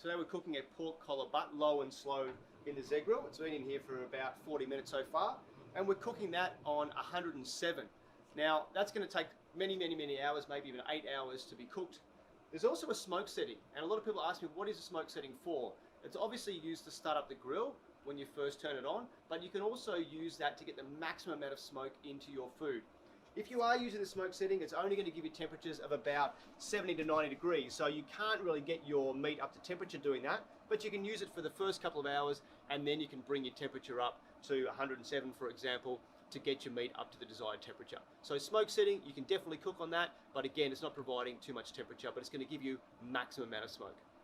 Today we're cooking a pork collar butt, low and slow in the Zgrill. It's been in here for about 40 minutes so far, and we're cooking that on 107. Now that's going to take many hours, maybe even 8 hours to be cooked. There's also a smoke setting, and a lot of people ask me, what is a smoke setting for? It's obviously used to start up the grill when you first turn it on, but you can also use that to get the maximum amount of smoke into your food. If you are using the smoke setting, it's only going to give you temperatures of about 70 to 90 degrees, so you can't really get your meat up to temperature doing that, but you can use it for the first couple of hours, and then you can bring your temperature up to 107, for example, to get your meat up to the desired temperature. So smoke setting, you can definitely cook on that, but again, it's not providing too much temperature, but it's going to give you maximum amount of smoke.